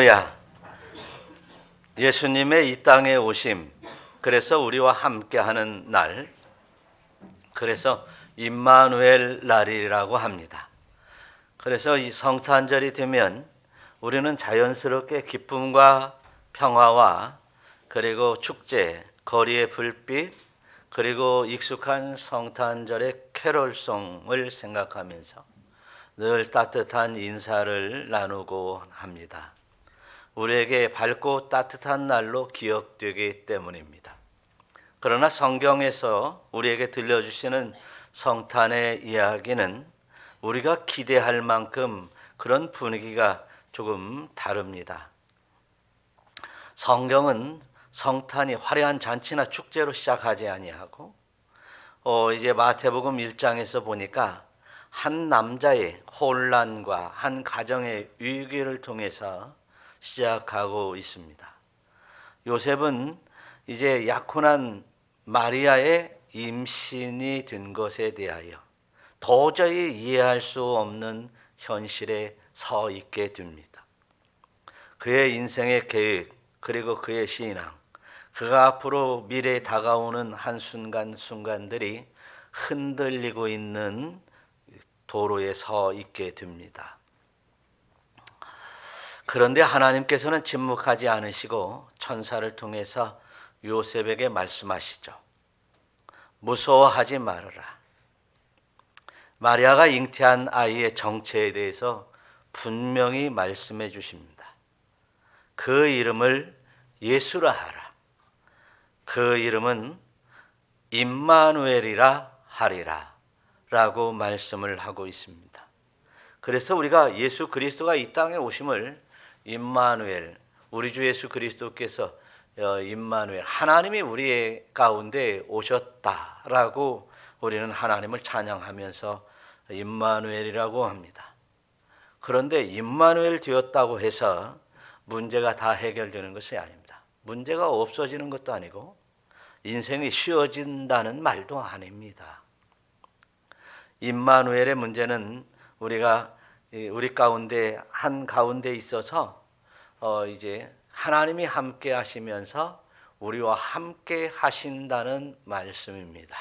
야 예수님의 이 땅에 오심, 그래서 우리와 함께하는 날, 그래서 임마누엘 날이라고 합니다. 그래서 이 성탄절이 되면 우리는 자연스럽게 기쁨과 평화와 그리고 축제, 거리의 불빛, 그리고 익숙한 성탄절의 캐롤송을 생각하면서 늘 따뜻한 인사를 나누고 합니다. 우리에게 밝고 따뜻한 날로 기억되기 때문입니다. 그러나 성경에서 우리에게 들려주시는 성탄의 이야기는 우리가 기대할 만큼 그런 분위기가 조금 다릅니다. 성경은 성탄이 화려한 잔치나 축제로 시작하지 아니하고 이제 마태복음 1장에서 보니까 한 남자의 혼란과 한 가정의 위기를 통해서 시작하고 있습니다. 요셉은 이제 약혼한 마리아의 임신이 된 것에 대하여 도저히 이해할 수 없는 현실에 서 있게 됩니다. 그의 인생의 계획, 그리고 그의 신앙, 그가 앞으로 미래에 다가오는 한순간순간들이 흔들리고 있는 도로에 서 있게 됩니다. 그런데 하나님께서는 침묵하지 않으시고 천사를 통해서 요셉에게 말씀하시죠. 무서워하지 말아라. 마리아가 잉태한 아이의 정체에 대해서 분명히 말씀해 주십니다. 그 이름을 예수라 하라. 그 이름은 임마누엘이라 하리라 라고 말씀을 하고 있습니다. 그래서 우리가 예수 그리스도가 이 땅에 오심을 임마누엘, 우리 주 예수 그리스도께서 임마누엘, 하나님이 우리 가운데 오셨다라고 우리는 하나님을 찬양하면서 임마누엘이라고 합니다. 그런데 임마누엘 되었다고 해서 문제가 다 해결되는 것이 아닙니다. 문제가 없어지는 것도 아니고 인생이 쉬워진다는 말도 아닙니다. 임마누엘의 문제는 우리 가운데 한 가운데 있어서 이제 하나님이 함께 하시면서 우리와 함께 하신다는 말씀입니다.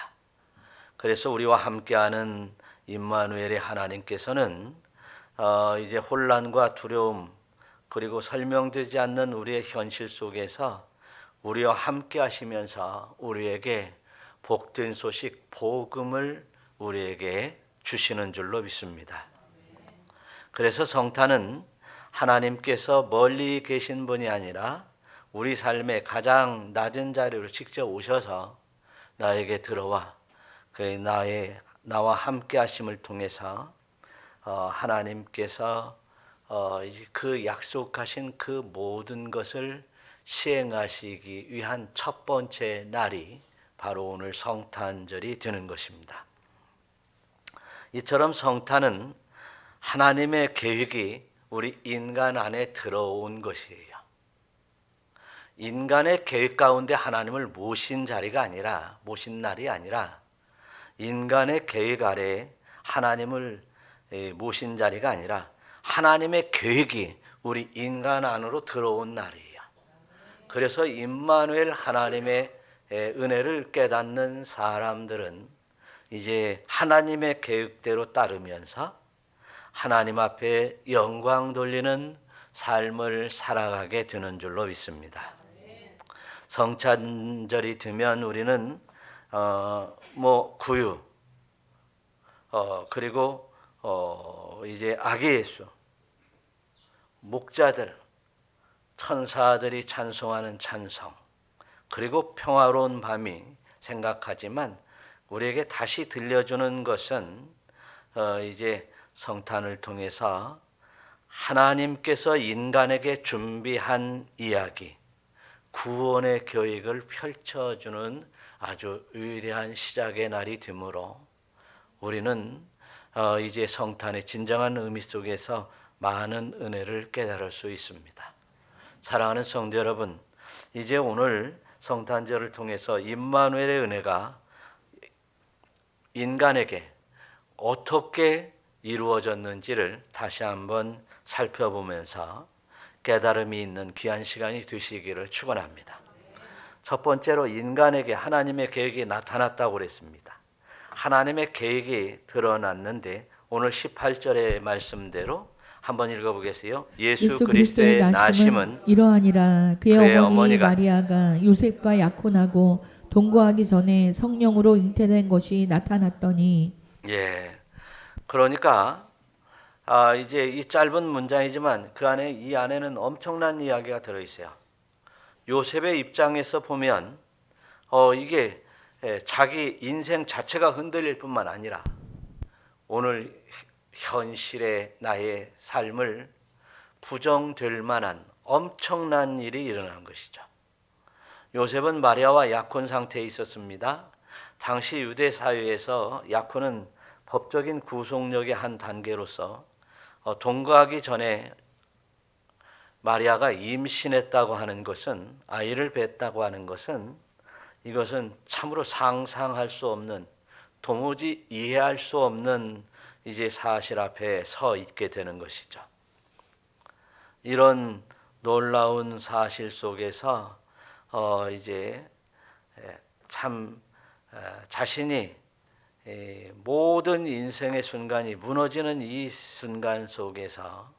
그래서 우리와 함께하는 임마누엘의 하나님께서는 이제 혼란과 두려움, 그리고 설명되지 않는 우리의 현실 속에서 우리와 함께 하시면서 우리에게 복된 소식, 복음을 우리에게 주시는 줄로 믿습니다. 그래서 성탄은 하나님께서 멀리 계신 분이 아니라 우리 삶의 가장 낮은 자리로 직접 오셔서 나에게 들어와 나와 함께 하심을 통해서 하나님께서 그 약속하신 그 모든 것을 시행하시기 위한 첫 번째 날이 바로 오늘 성탄절이 되는 것입니다. 이처럼 성탄은 하나님의 계획이 우리 인간 안에 들어온 것이에요. 인간의 계획 가운데 하나님을 모신 날이 아니라 인간의 계획 아래 하나님을 모신 자리가 아니라 하나님의 계획이 우리 인간 안으로 들어온 날이에요. 그래서 임마누엘 하나님의 은혜를 깨닫는 사람들은 이제 하나님의 계획대로 따르면서 하나님 앞에 영광 돌리는 삶을 살아가게 되는 줄로 믿습니다. 성탄절이 되면 우리는 구유, 그리고 이제 아기 예수, 목자들, 천사들이 찬송하는 찬송, 그리고 평화로운 밤이 생각하지만 우리에게 다시 들려주는 것은 이제 성탄을 통해서 하나님께서 인간에게 준비한 이야기, 구원의 계획을 펼쳐주는 아주 위대한 시작의 날이 되므로 우리는 이제 성탄의 진정한 의미 속에서 많은 은혜를 깨달을 수 있습니다. 사랑하는 성도 여러분, 이제 오늘 성탄절을 통해서 임마누엘의 은혜가 인간에게 어떻게 이루어졌는지를 다시 한번 살펴보면서 깨달음이 있는 귀한 시간이 되시기를 축원합니다. 첫 번째로 인간에게 하나님의 계획이 나타났다고 그랬습니다. 하나님의 계획이 드러났는데 오늘 18절의 말씀대로 한번 읽어보겠어요. 예수 그리스도의 나심은 이러하니라. 그의 그의 어머니 어머니가 마리아가 요셉과 약혼하고 동거하기 전에 성령으로 잉태된 것이 나타났더니. 예. 그러니까 이제 이 짧은 문장이지만 그 안에 이 안에는 엄청난 이야기가 들어 있어요. 요셉의 입장에서 보면 이게 자기 인생 자체가 흔들릴 뿐만 아니라 오늘 현실의 나의 삶을 부정될 만한 엄청난 일이 일어난 것이죠. 요셉은 마리아와 약혼 상태에 있었습니다. 당시 유대 사회에서 약혼은 법적인 구속력의 한 단계로서 동거하기 전에 마리아가 임신했다고 하는 것은, 아이를 뱄다고 하는 것은, 이것은 참으로 상상할 수 없는, 도무지 이해할 수 없는 이제 사실 앞에 서 있게 되는 것이죠. 이런 놀라운 사실 속에서 이제 참 자신이 모든 인생의 순간이 무너지는 이 순간 속에서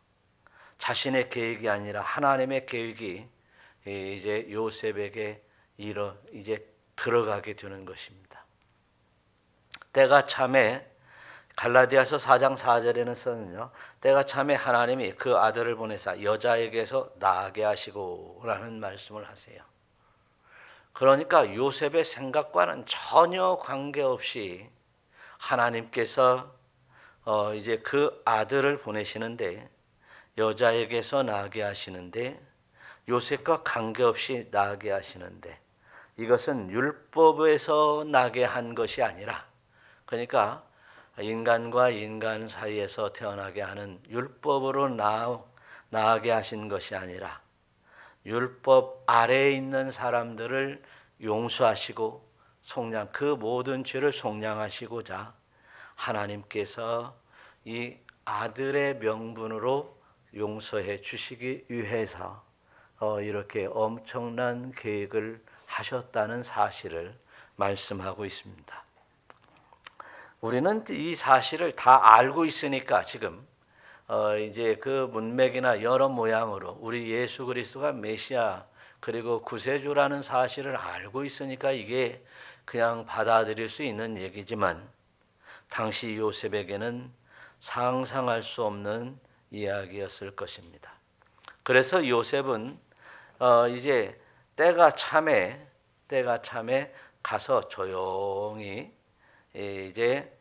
자신의 계획이 아니라 하나님의 계획이 이제 요셉에게 이제 들어가게 되는 것입니다. 때가 참에 갈라디아서 4장 4절에는 써는요. 때가 참에 하나님이 그 아들을 보내사 여자에게서 나게 하시고 라는 말씀을 하세요. 그러니까 요셉의 생각과는 전혀 관계없이 하나님께서 이제 그 아들을 보내시는데 여자에게서 나게 하시는데 요셉과 관계없이 나게 하시는데 이것은 율법에서 나게 한 것이 아니라 그러니까 인간과 인간 사이에서 태어나게 하는 율법으로 나게 하신 것이 아니라 율법 아래에 있는 사람들을 용서하시고 그 모든 죄를 속량하시고자 하나님께서 이 아들의 명분으로 용서해 주시기 위해서 이렇게 엄청난 계획을 하셨다는 사실을 말씀하고 있습니다. 우리는 이 사실을 다 알고 있으니까 지금 이제 그 문맥이나 여러 모양으로 우리 예수 그리스도가 메시아 그리고 구세주라는 사실을 알고 있으니까 이게 그냥 받아들일 수 있는 얘기지만 당시 요셉에게는 상상할 수 없는 이야기였을 것입니다. 그래서 요셉은 이제 때가 참에 가서 조용히 이제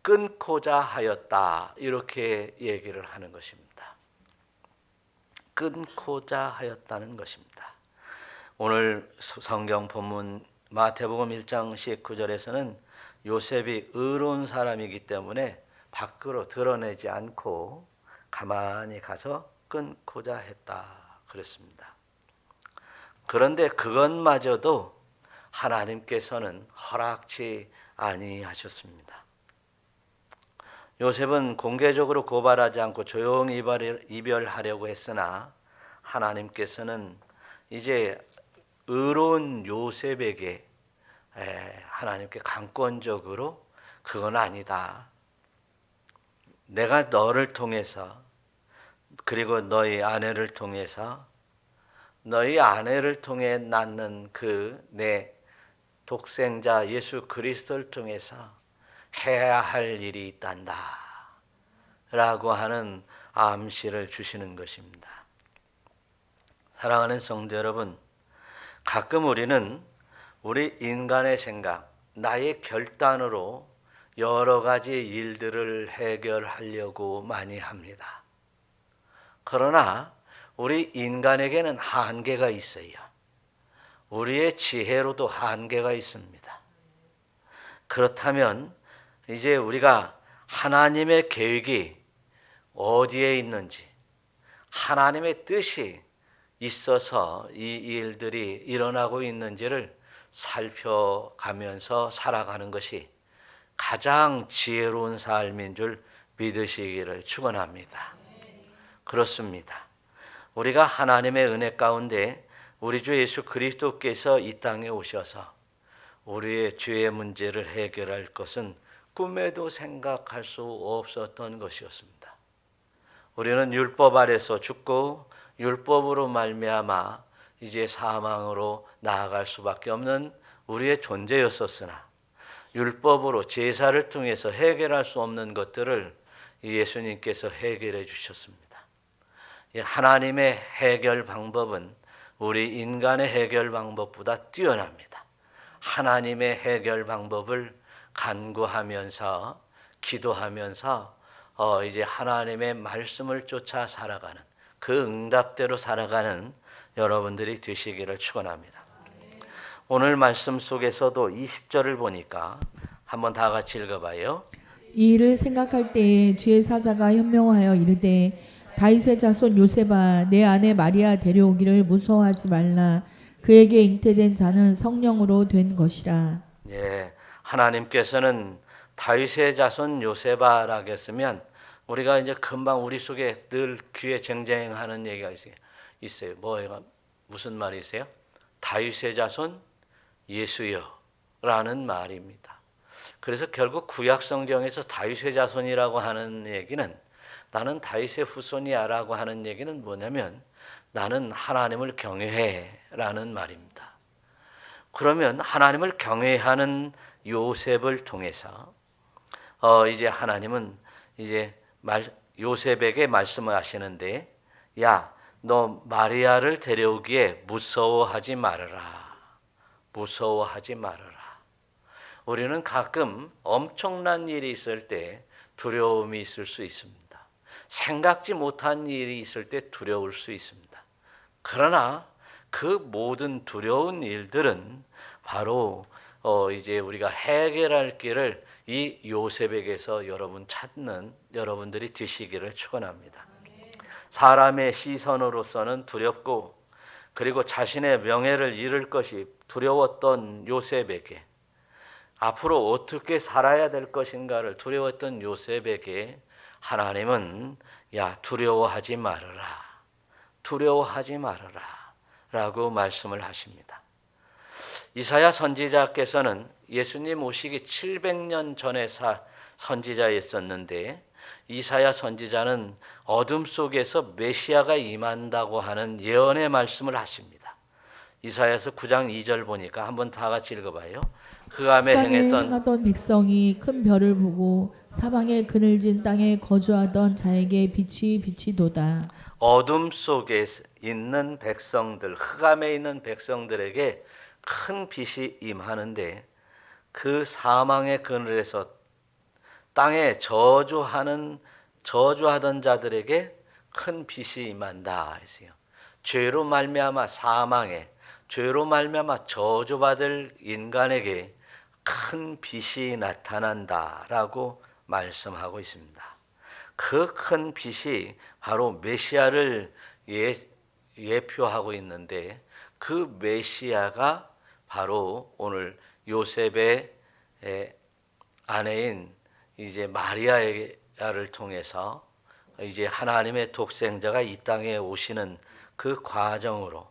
끊고자 하였다 이렇게 얘기를 하는 것입니다. 끊고자 하였다는 것입니다. 오늘 성경 본문 마태복음 1장 19절에서는 요셉이 의로운 사람이기 때문에 밖으로 드러내지 않고 가만히 가서 끊고자 했다 그랬습니다. 그런데 그것마저도 하나님께서는 허락치 아니하셨습니다. 요셉은 공개적으로 고발하지 않고 조용히 이별하려고 했으나 하나님께서는 이제 의로운 요셉에게 하나님께 강권적으로 그건 아니다. 내가 너를 통해서 그리고 너희 아내를 통해서 너희 아내를 통해 낳는 그 내 독생자 예수 그리스도를 통해서 해야 할 일이 있단다 라고 하는 암시를 주시는 것입니다. 사랑하는 성도 여러분, 가끔 우리는 우리 인간의 생각, 나의 결단으로 여러 가지 일들을 해결하려고 많이 합니다. 그러나 우리 인간에게는 한계가 있어요. 우리의 지혜로도 한계가 있습니다. 그렇다면 이제 우리가 하나님의 계획이 어디에 있는지, 하나님의 뜻이 있어서 이 일들이 일어나고 있는지를 살펴가면서 살아가는 것이 가장 지혜로운 삶인 줄 믿으시기를 축원합니다. 그렇습니다. 우리가 하나님의 은혜 가운데 우리 주 예수 그리스도께서 이 땅에 오셔서 우리의 죄의 문제를 해결할 것은 꿈에도 생각할 수 없었던 것이었습니다. 우리는 율법 아래서 죽고 율법으로 말미암아 이제 사망으로 나아갈 수밖에 없는 우리의 존재였었으나 율법으로 제사를 통해서 해결할 수 없는 것들을 예수님께서 해결해 주셨습니다. 하나님의 해결 방법은 우리 인간의 해결 방법보다 뛰어납니다. 하나님의 해결 방법을 간구하면서 기도하면서 이제 하나님의 말씀을 쫓아 살아가는 그 응답대로 살아가는 여러분들이 되시기를 축원합니다. 오늘 말씀 속에서도 20절을 보니까 한번 다 같이 읽어봐요. 이 일을 생각할 때에 주의 사자가 현명하여 이르되 다윗의 자손 요셉아 내 아내 마리아 데려오기를 무서워하지 말라. 그에게 잉태된 자는 성령으로 된 것이라. 예, 하나님께서는 다윗의 자손 요셉아라고 했으면 우리가 이제 금방 우리 속에 늘 귀에 쟁쟁하는 얘기가 있어요. 뭐가 무슨 말이세요? 다윗의 자손 예수여라는 말입니다. 그래서 결국 구약 성경에서 다윗의 자손이라고 하는 얘기는 나는 다윗의 후손이야라고 하는 얘기는 뭐냐면 나는 하나님을 경외해라는 말입니다. 그러면 하나님을 경외하는 요셉을 통해서 이제 하나님은 이제 요셉에게 말씀을 하시는데 야, 너 마리아를 데려오기에 무서워하지 말아라. 무서워하지 말아라. 우리는 가끔 엄청난 일이 있을 때 두려움이 있을 수 있습니다. 생각지 못한 일이 있을 때 두려울 수 있습니다. 그러나 그 모든 두려운 일들은 바로 이제 우리가 해결할 길을 이 요셉에게서 여러분들이 되시기를 축원합니다. 사람의 시선으로서는 두렵고 그리고 자신의 명예를 잃을 것이 두려웠던 요셉에게 앞으로 어떻게 살아야 될 것인가를 두려웠던 요셉에게 하나님은 야 두려워하지 말아라. 두려워하지 말아라 라고 말씀을 하십니다. 이사야 선지자께서는 예수님 오시기 700년 전에 선지자였었는데 이사야 선지자는 어둠 속에서 메시아가 임한다고 하는 예언의 말씀을 하십니다. 이사야서 9장 2절 보니까 한번 다 같이 읽어봐요. 흑암에 행하던 백성이 큰 별을 보고 사방에 그늘진 땅에 거주하던 자에게 빛이 비치도다. 어둠 속에 있는 백성들, 흑암에 있는 백성들에게 큰 빛이 임하는데 그 사망의 그늘에서 땅에 저주하던 자들에게 큰 빛이 임한다 했어요. 죄로 말미암아 사망에, 죄로 말미암아 저주받을 인간에게 큰 빛이 나타난다라고 말씀하고 있습니다. 그 큰 빛이 바로 메시아를 예표하고 있는데 그 메시아가 바로 오늘 요셉의 아내인 이제 마리아를 통해서 이제 하나님의 독생자가 이 땅에 오시는 그 과정으로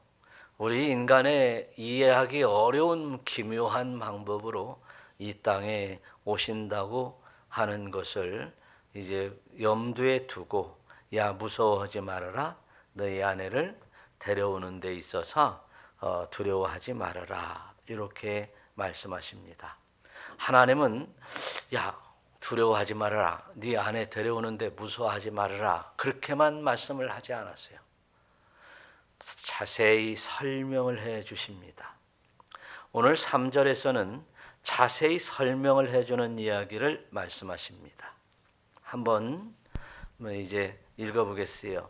우리 인간의 이해하기 어려운 기묘한 방법으로 이 땅에 오신다고 하는 것을 이제 염두에 두고 야 무서워하지 말아라. 너희 아내를 데려오는 데 있어서 두려워하지 말아라. 이렇게 말씀하십니다. 하나님은 야 두려워하지 말아라. 네 아내 데려오는데 무서워하지 말아라. 그렇게만 말씀을 하지 않았어요. 자세히 설명을 해 주십니다. 오늘 3절에서는 자세히 설명을 해주는 이야기를 말씀하십니다. 한번 이제 읽어보겠어요.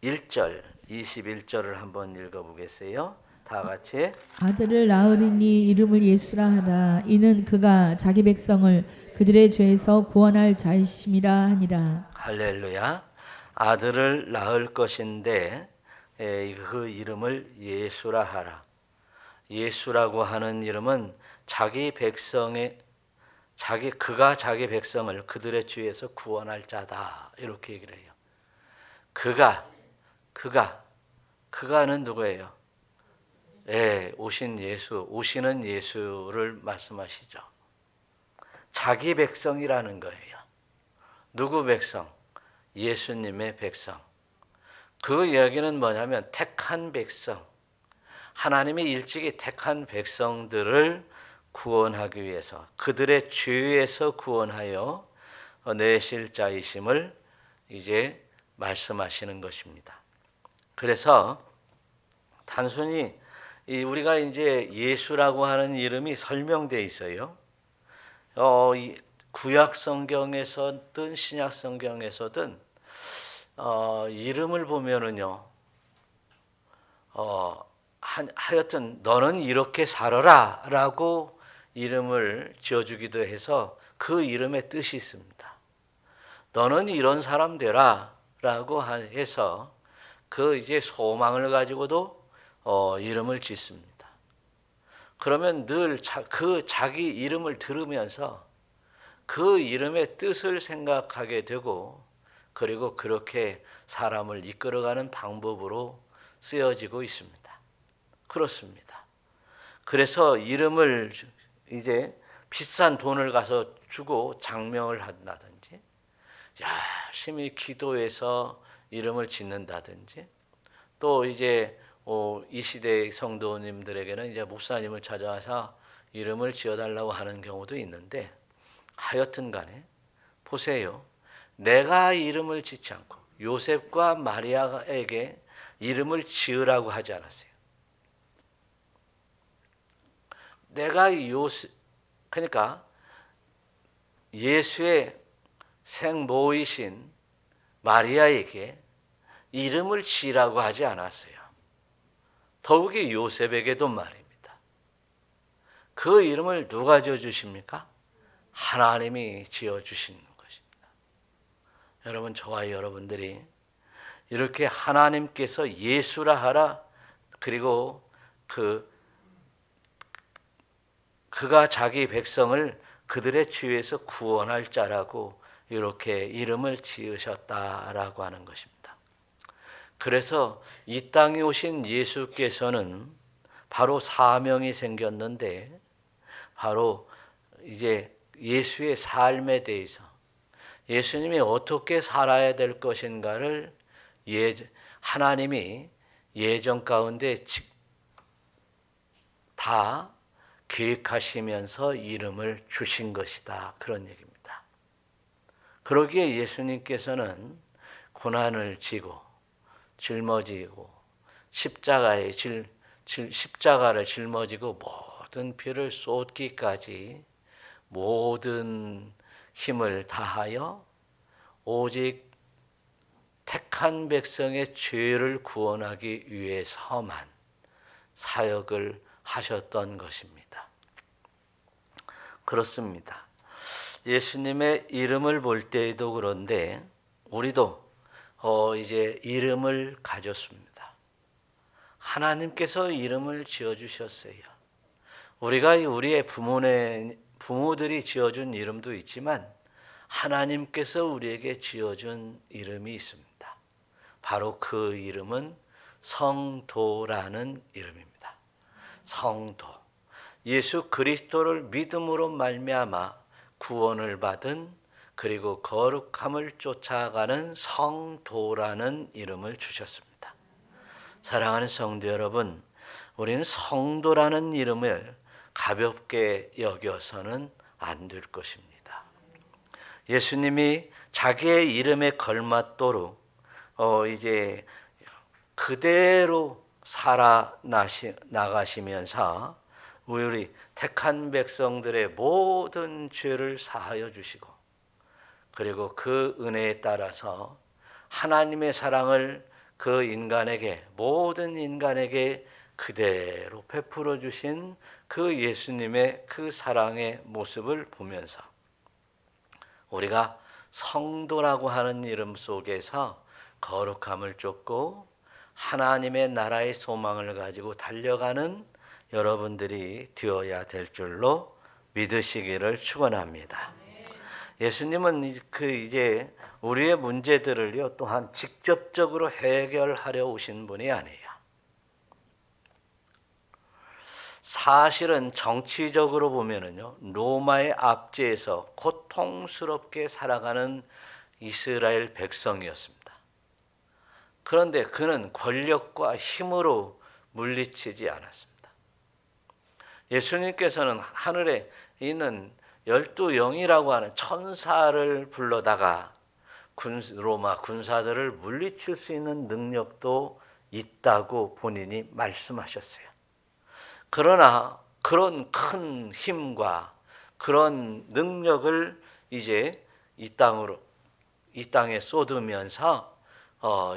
21절을 한번 읽어보겠어요. 다 같이. 아들을 낳으리니 이름을 예수라 하라. 이는 그가 자기 백성을 그들의 죄에서 구원할 자이심이라 하니라. 할렐루야. 아들을 낳을 것인데 그 이름을 예수라 하라. 예수라고 하는 이름은 그가 자기 백성을 그들의 죄에서 구원할 자다. 이렇게 얘기를 해요. 그가 그가는 누구예요? 예, 오시는 예수를 말씀하시죠. 자기 백성이라는 거예요. 누구 백성? 예수님의 백성. 그 이야기는 뭐냐면 택한 백성. 하나님이 일찍이 택한 백성들을 구원하기 위해서 그들의 죄에서 구원하여 내실 자이심을 이제 말씀하시는 것입니다. 그래서 단순히 우리가 이제 예수라고 하는 이름이 설명되어 있어요. 구약 성경에서든 신약 성경에서든 이름을 보면은요, 하여튼 너는 이렇게 살아라라고 이름을 지어주기도 해서 그 이름의 뜻이 있습니다. 너는 이런 사람 되라라고 해서 그 이제 소망을 가지고도 이름을 짓습니다. 그러면 늘 그 자기 이름을 들으면서 그 이름의 뜻을 생각하게 되고 그리고 그렇게 사람을 이끌어가는 방법으로 쓰여지고 있습니다. 그렇습니다. 그래서 이름을 이제 비싼 돈을 가서 주고 장명을 한다든지 열심히 기도해서 이름을 짓는다든지 또 이제 이 시대의 성도님들에게는 이제 목사님을 찾아와서 이름을 지어달라고 하는 경우도 있는데 하여튼 간에 보세요. 내가 이름을 짓지 않고 요셉과 마리아에게 이름을 지으라고 하지 않았어요. 그러니까 예수의 생모이신 마리아에게 이름을 지으라고 하지 않았어요. 더욱이 요셉에게도 말입니다. 그 이름을 누가 지어주십니까? 하나님이 지어주시는 것입니다. 여러분, 저와 여러분들이 이렇게 하나님께서 예수라 하라, 그리고 그가 자기 백성을 그들의 죄에서 구원할 자라고 이렇게 이름을 지으셨다라고 하는 것입니다. 그래서 이 땅에 오신 예수께서는 바로 사명이 생겼는데 바로 이제 예수의 삶에 대해서 예수님이 어떻게 살아야 될 것인가를 하나님이 예정 가운데 다 계획하시면서 이름을 주신 것이다. 그런 얘기입니다. 그러기에 예수님께서는 고난을 지고 짊어지고 십자가를 짊어지고 모든 피를 쏟기까지 모든 힘을 다하여 오직 택한 백성의 죄를 구원하기 위해서만 사역을 하셨던 것입니다. 그렇습니다. 예수님의 이름을 볼 때에도 그런데 우리도 이제 이름을 가졌습니다. 하나님께서 이름을 지어주셨어요. 우리가 우리의 부모들이 지어준 이름도 있지만 하나님께서 우리에게 지어준 이름이 있습니다. 바로 그 이름은 성도라는 이름입니다. 성도, 예수 그리스도를 믿음으로 말미암아 구원을 받은 그리고 거룩함을 쫓아가는 성도라는 이름을 주셨습니다. 사랑하는 성도 여러분, 우리는 성도라는 이름을 가볍게 여겨서는 안 될 것입니다. 예수님이 자기의 이름에 걸맞도록 이제 그대로 살아 나가시면서 우리 택한 백성들의 모든 죄를 사하여 주시고 그리고 그 은혜에 따라서 하나님의 사랑을 그 인간에게 모든 인간에게 그대로 베풀어 주신 그 예수님의 그 사랑의 모습을 보면서 우리가 성도라고 하는 이름 속에서 거룩함을 쫓고 하나님의 나라의 소망을 가지고 달려가는 여러분들이 되어야 될 줄로 믿으시기를 축원합니다. 예수님은 이제 우리의 문제들을요 또한 직접적으로 해결하려 오신 분이 아니에요. 사실은 정치적으로 보면은요 로마의 압제에서 고통스럽게 살아가는 이스라엘 백성이었습니다. 그런데 그는 권력과 힘으로 물리치지 않았습니다. 예수님께서는 하늘에 있는 12영이라고 하는 천사를 불러다가 로마 군사들을 물리칠 수 있는 능력도 있다고 본인이 말씀하셨어요. 그러나 그런 큰 힘과 그런 능력을 이제 이 땅에 쏟으면서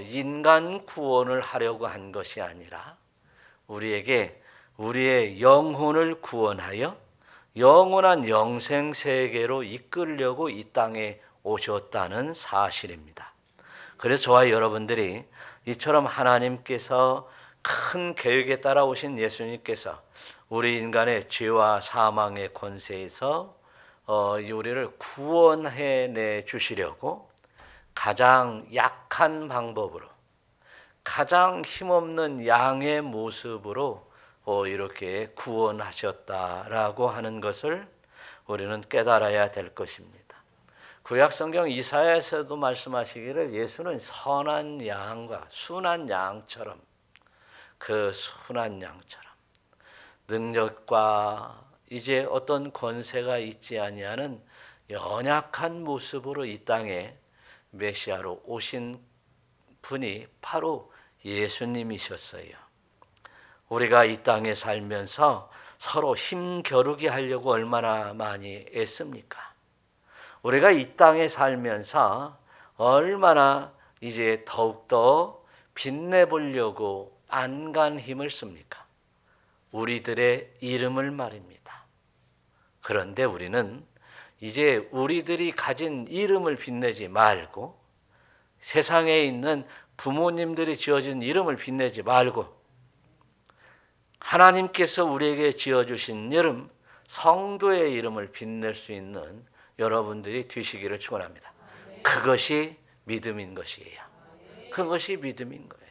인간 구원을 하려고 한 것이 아니라 우리에게 우리의 영혼을 구원하여 영원한 영생 세계로 이끌려고 이 땅에 오셨다는 사실입니다. 그래서 저와 여러분들이 이처럼 하나님께서 큰 계획에 따라 오신 예수님께서 우리 인간의 죄와 사망의 권세에서 우리를 구원해내 주시려고 가장 약한 방법으로 가장 힘없는 양의 모습으로 이렇게 구원하셨다라고 하는 것을 우리는 깨달아야 될 것입니다. 구약성경 이사야에서도 말씀하시기를 예수는 선한 양과 순한 양처럼 그 순한 양처럼 능력과 이제 어떤 권세가 있지 아니하는 연약한 모습으로 이 땅에 메시아로 오신 분이 바로 예수님이셨어요. 우리가 이 땅에 살면서 서로 힘겨루기 하려고 얼마나 많이 애씁니까? 우리가 이 땅에 살면서 얼마나 이제 더욱더 빛내보려고 안간 힘을 씁니까? 우리들의 이름을 말입니다. 그런데 우리는 이제 우리들이 가진 이름을 빛내지 말고 세상에 있는 부모님들이 지어준 이름을 빛내지 말고 하나님께서 우리에게 지어주신 이름, 성도의 이름을 빛낼 수 있는 여러분들이 되시기를 축원합니다. 그것이 믿음인 것이에요. 그것이 믿음인 거예요.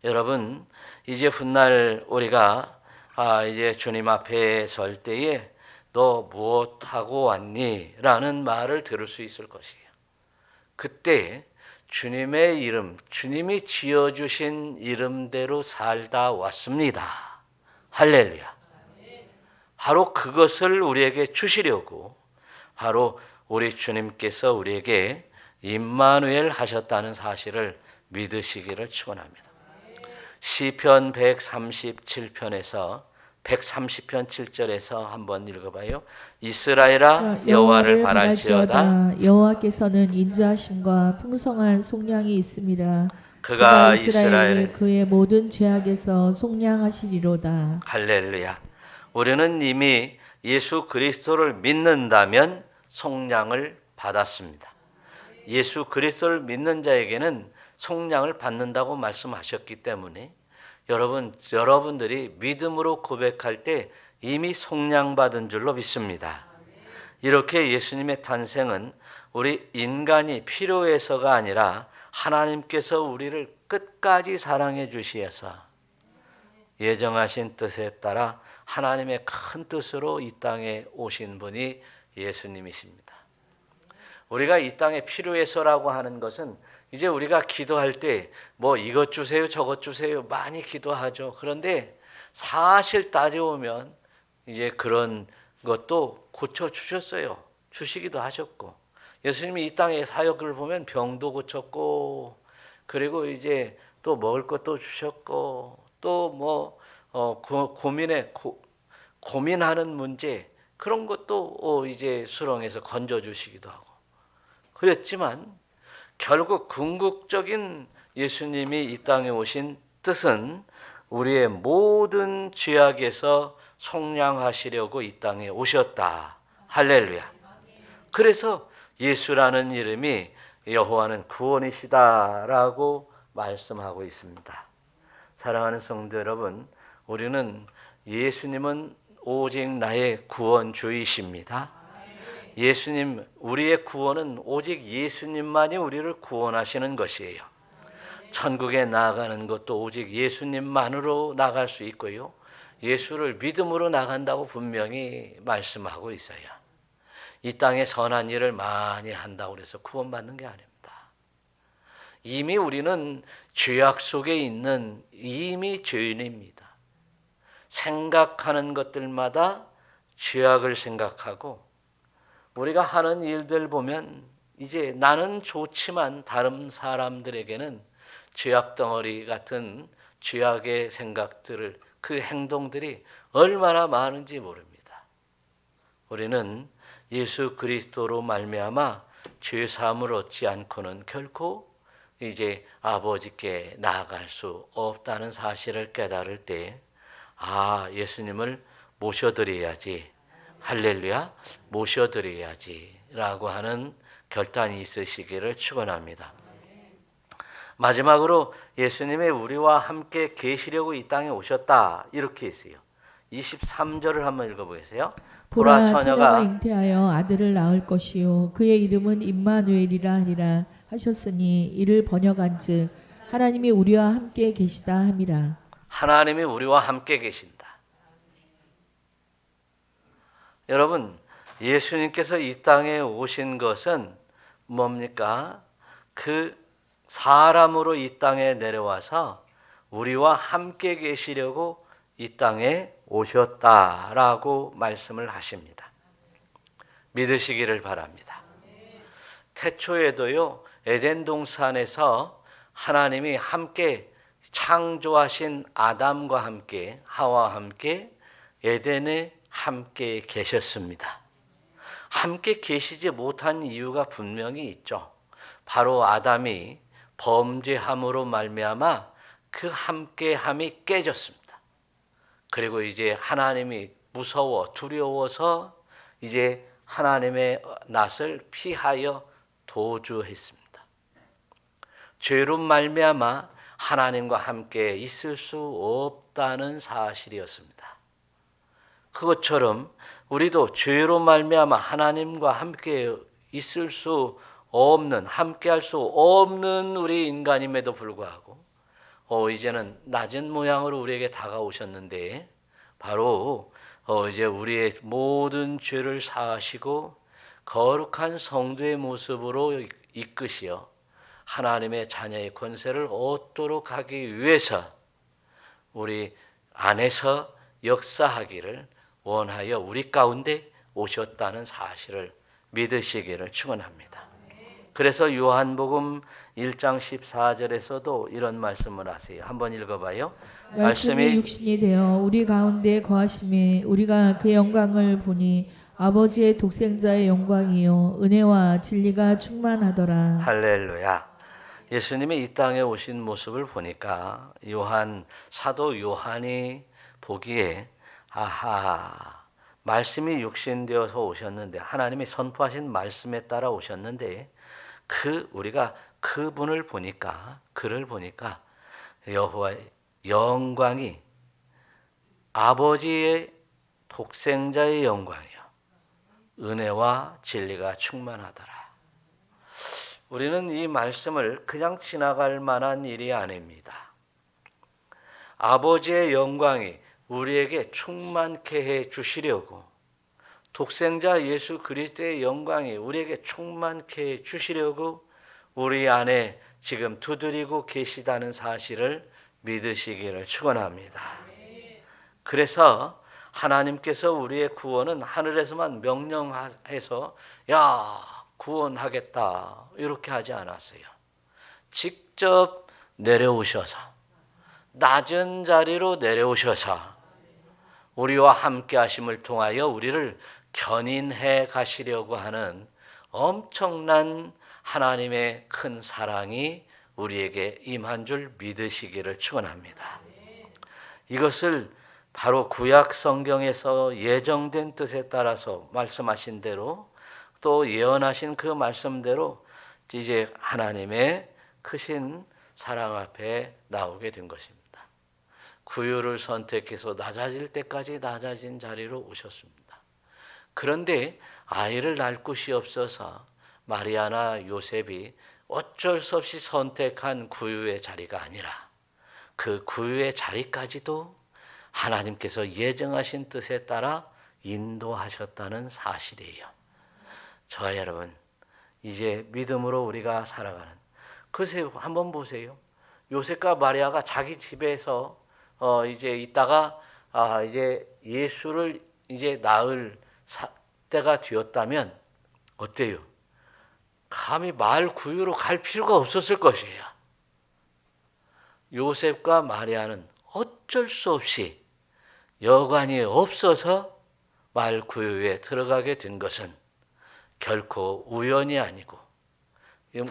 여러분, 이제 훗날 우리가 이제 주님 앞에 설 때에 너 무엇하고 왔니? 라는 말을 들을 수 있을 것이에요. 그때 주님의 이름, 주님이 지어주신 이름대로 살다 왔습니다. 할렐루야. 바로 그것을 우리에게 주시려고 바로 우리 주님께서 우리에게 임마누엘 하셨다는 사실을 믿으시기를 축원합니다. 시편 137편에서 130편 7절에서 한번 읽어봐요. 이스라엘아 여호와를 바랄지어다. 여호와께서는 인자하심과 풍성한 속량이 있음이라. 그가 이스라엘을 그의 모든 죄악에서 속량하시리로다. 할렐루야. 우리는 이미 예수 그리스도를 믿는다면 속량을 받았습니다. 예수 그리스도를 믿는 자에게는 속량을 받는다고 말씀하셨기 때문에 여러분들이 믿음으로 고백할 때 이미 속량받은 줄로 믿습니다. 이렇게 예수님의 탄생은 우리 인간이 필요해서가 아니라 하나님께서 우리를 끝까지 사랑해 주시어서 예정하신 뜻에 따라 하나님의 큰 뜻으로 이 땅에 오신 분이 예수님이십니다. 우리가 이 땅에 필요해서라고 하는 것은 이제 우리가 기도할 때 뭐 이것 주세요 저것 주세요 많이 기도하죠. 그런데 사실 따져보면 이제 그런 것도 고쳐주셨어요. 주시기도 하셨고 예수님이 이 땅의 사역을 보면 병도 고쳤고 그리고 이제 또 먹을 것도 주셨고 또 뭐 고민하는 문제 그런 것도 이제 수렁에서 건져주시기도 하고 그랬지만 결국 궁극적인 예수님이 이 땅에 오신 뜻은 우리의 모든 죄악에서 속량하시려고 이 땅에 오셨다. 할렐루야. 그래서 예수라는 이름이 여호와는 구원이시다라고 말씀하고 있습니다. 사랑하는 성도 여러분, 우리는 예수님은 오직 나의 구원주이십니다. 예수님, 우리의 구원은 오직 예수님만이 우리를 구원하시는 것이에요. 천국에 나아가는 것도 오직 예수님만으로 나갈 수 있고요. 예수를 믿음으로 나간다고 분명히 말씀하고 있어요. 이 땅에 선한 일을 많이 한다고 해서 구원받는 게 아닙니다. 이미 우리는 죄악 속에 있는 이미 죄인입니다. 생각하는 것들마다 죄악을 생각하고 우리가 하는 일들 보면 이제 나는 좋지만 다른 사람들에게는 죄악 덩어리 같은 죄악의 생각들을 그 행동들이 얼마나 많은지 모릅니다. 우리는 예수 그리스도로 말미암아 죄 사함을 얻지 않고는 결코 이제 아버지께 나아갈 수 없다는 사실을 깨달을 때 예수님을 모셔드려야지, 할렐루야, 모셔드려야지 라고 하는 결단이 있으시기를 축원합니다. 마지막으로 예수님이 우리와 함께 계시려고 이 땅에 오셨다 이렇게 있어요. 23절을 한번 읽어보겠어요. 보라 처녀가 잉태하여 아들을 낳을 것이요 그의 이름은 임마누엘이라 하리라 하셨으니 이를 번역한즉 하나님이 우리와 함께 계시다 함이라. 하나님이 우리와 함께 계신다. 여러분, 예수님께서 이 땅에 오신 것은 뭡니까? 그 사람으로 이 땅에 내려와서 우리와 함께 계시려고 이 땅에 오셨다라고 말씀을 하십니다. 믿으시기를 바랍니다. 태초에도요, 에덴 동산에서 하나님이 함께 창조하신 아담과 함께 하와와 함께 에덴에 함께 계셨습니다. 함께 계시지 못한 이유가 분명히 있죠. 바로 아담이 범죄함으로 말미암아 그 함께함이 깨졌습니다. 그리고 이제 하나님이 무서워 두려워서 이제 하나님의 낯을 피하여 도주했습니다. 죄로 말미암아 하나님과 함께 있을 수 없다는 사실이었습니다. 그것처럼 우리도 죄로 말미암아 하나님과 함께 있을 수 없는, 함께할 수 없는 우리 인간임에도 불구하고 이제는 낮은 모양으로 우리에게 다가오셨는데 바로 이제 우리의 모든 죄를 사하시고 거룩한 성도의 모습으로 이끄시어 하나님의 자녀의 권세를 얻도록 하기 위해서 우리 안에서 역사하기를 원하여 우리 가운데 오셨다는 사실을 믿으시기를 축원합니다. 그래서 요한복음 1장 14절에서도 이런 말씀을 하세요. 한번 읽어봐요. 말씀이 육신이 되어 우리 가운데 거하심에 우리가 그 영광을 보니 아버지의 독생자의 영광이요 은혜와 진리가 충만하더라. 할렐루야. 예수님이 이 땅에 오신 모습을 보니까 사도 요한이 보기에 말씀이 육신되어서 오셨는데 하나님이 선포하신 말씀에 따라 오셨는데 우리가 그분을 보니까 그를 보니까 여호와의 영광이 아버지의 독생자의 영광이요 은혜와 진리가 충만하더라. 우리는 이 말씀을 그냥 지나갈 만한 일이 아닙니다. 아버지의 영광이 우리에게 충만케 해 주시려고 독생자 예수 그리스도의 영광이 우리에게 충만케 해 주시려고 우리 안에 지금 두드리고 계시다는 사실을 믿으시기를 축원합니다. 그래서 하나님께서 우리의 구원은 하늘에서만 명령해서 구원하겠다 이렇게 하지 않았어요. 직접 내려오셔서 낮은 자리로 내려오셔서 우리와 함께 하심을 통하여 우리를 견인해 가시려고 하는 엄청난 하나님의 큰 사랑이 우리에게 임한 줄 믿으시기를 축원합니다. 이것을 바로 구약 성경에서 예정된 뜻에 따라서 말씀하신 대로 또 예언하신 그 말씀대로 이제 하나님의 크신 사랑 앞에 나오게 된 것입니다. 구유를 선택해서 낮아질 때까지 낮아진 자리로 오셨습니다. 그런데 아이를 낳을 곳이 없어서 마리아나 요셉이 어쩔 수 없이 선택한 구유의 자리가 아니라 그 구유의 자리까지도 하나님께서 예정하신 뜻에 따라 인도하셨다는 사실이에요. 저와 여러분, 이제 믿음으로 우리가 살아가는, 글쎄요, 한번 보세요. 요셉과 마리아가 자기 집에서 이제 있다가 이제 예수를 이제 낳을 때가 되었다면 어때요? 감히 마을 구유로 갈 필요가 없었을 것이에요. 요셉과 마리아는 어쩔 수 없이 여관이 없어서 마을 구유에 들어가게 된 것은 결코 우연이 아니고,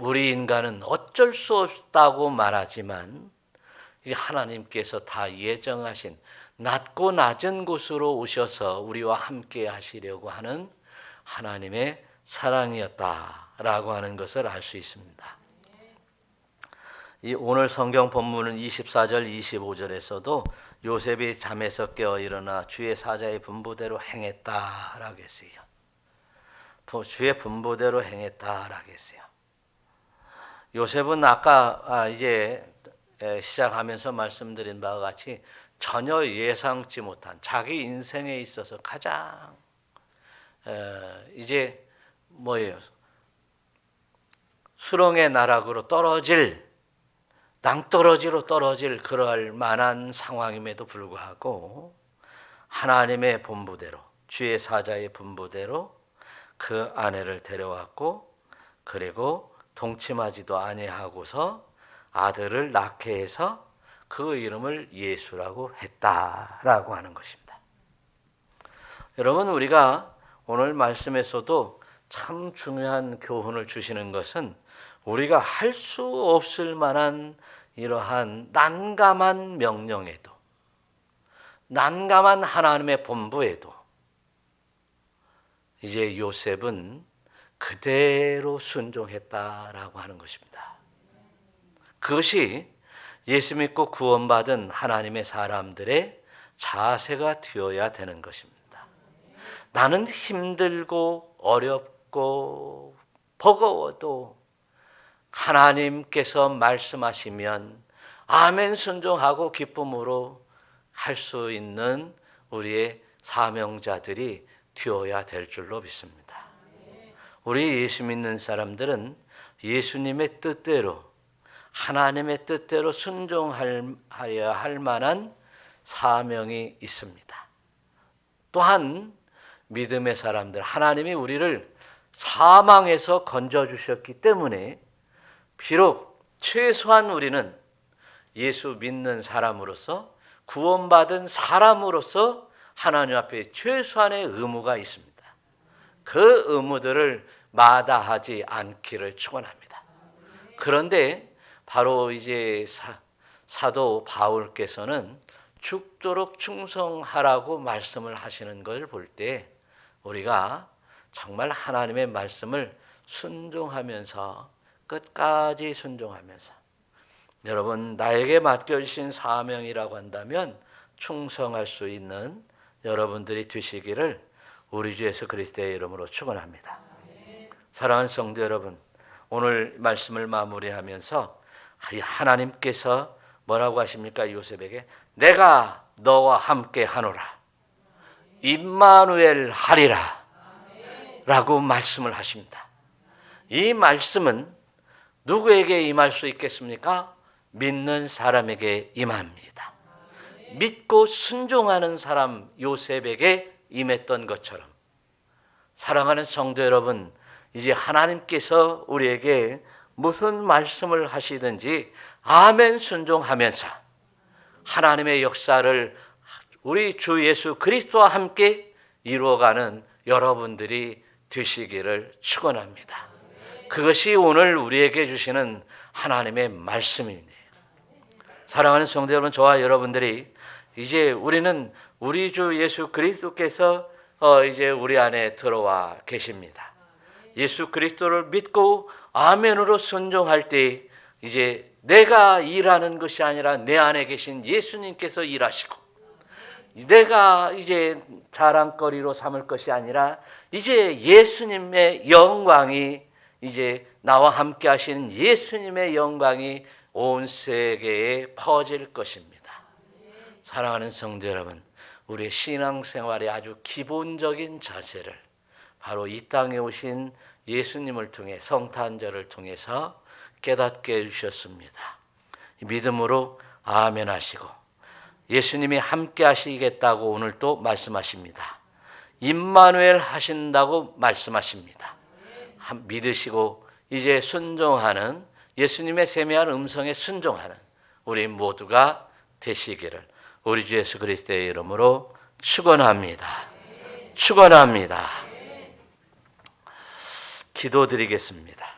우리 인간은 어쩔 수 없다고 말하지만 하나님께서 다 예정하신 낮고 낮은 곳으로 오셔서 우리와 함께 하시려고 하는 하나님의 사랑이었다라고 하는 것을 알 수 있습니다. 이 오늘 성경 본문은 24절 25절에서도 요셉이 잠에서 깨어 일어나 주의 사자의 분부대로 행했다라고 했어요. 주의 분부대로 행했다라고 했어요. 요셉은 아까 이제 시작하면서 말씀드린 바와 같이 전혀 예상치 못한 자기 인생에 있어서 가장 이제 뭐예요? 수렁의 나락으로 떨어질, 낭떠러지로 떨어질 그럴 만한 상황임에도 불구하고 하나님의 분부대로, 주의 사자의 분부대로 그 아내를 데려왔고, 그리고 동침하지도 아니하고서 아들을 낳게 해서 그 이름을 예수라고 했다라고 하는 것입니다. 여러분, 우리가 오늘 말씀에서도 참 중요한 교훈을 주시는 것은 우리가 할 수 없을 만한 이러한 난감한 명령에도, 난감한 하나님의 본부에도 이제 요셉은 그대로 순종했다라고 하는 것입니다. 그것이 예수 믿고 구원받은 하나님의 사람들의 자세가 되어야 되는 것입니다. 나는 힘들고 어렵고 버거워도 하나님께서 말씀하시면 아멘 순종하고 기쁨으로 할 수 있는 우리의 사명자들이 되어야 될 줄로 믿습니다. 우리 예수 믿는 사람들은 예수님의 뜻대로, 하나님의 뜻대로 순종하여야 할 만한 사명이 있습니다. 또한 믿음의 사람들, 하나님이 우리를 사망에서 건져주셨기 때문에 비록 최소한 우리는 예수 믿는 사람으로서, 구원받은 사람으로서 하나님 앞에 최소한의 의무가 있습니다. 그 의무들을 마다하지 않기를 축원합니다. 그런데 바로 이제 사도 바울께서는 죽도록 충성하라고 말씀을 하시는 걸 볼 때 우리가 정말 하나님의 말씀을 순종하면서, 끝까지 순종하면서, 여러분, 나에게 맡겨주신 사명이라고 한다면 충성할 수 있는 여러분들이 되시기를 우리 주 예수 그리스도의 이름으로 축원합니다. 사랑하는 성도 여러분, 오늘 말씀을 마무리하면서 하나님께서 뭐라고 하십니까? 요셉에게 내가 너와 함께 하노라, 임마누엘 하리라 라고 말씀을 하십니다. 이 말씀은 누구에게 임할 수 있겠습니까? 믿는 사람에게 임합니다. 믿고 순종하는 사람 요셉에게 임했던 것처럼, 사랑하는 성도 여러분, 이제 하나님께서 우리에게 무슨 말씀을 하시든지 아멘 순종하면서 하나님의 역사를 우리 주 예수 그리스도와 함께 이루어가는 여러분들이 되시기를 축원합니다. 그것이 오늘 우리에게 주시는 하나님의 말씀이네요. 사랑하는 성도 여러분, 저와 여러분들이 이제 우리는 우리 주 예수 그리스도께서 이제 우리 안에 들어와 계십니다. 예수 그리스도를 믿고 아멘으로 순종할 때 이제 내가 일하는 것이 아니라 내 안에 계신 예수님께서 일하시고, 내가 이제 자랑거리로 삼을 것이 아니라 이제 예수님의 영광이 이제 나와 함께 하시는 예수님의 영광이 온 세계에 퍼질 것입니다. 사랑하는 성도 여러분, 우리의 신앙생활의 아주 기본적인 자세를 바로 이 땅에 오신 예수님을 통해 성탄절을 통해서 깨닫게 해주셨습니다. 믿음으로 아멘 하시고 예수님이 함께 하시겠다고 오늘 또 말씀하십니다. 임마누엘 하신다고 말씀하십니다. 믿으시고 이제 순종하는 예수님의 세미한 음성에 순종하는 우리 모두가 되시기를 우리 주 예수 그리스도의 이름으로 축원합니다. 축원합니다. 기도드리겠습니다.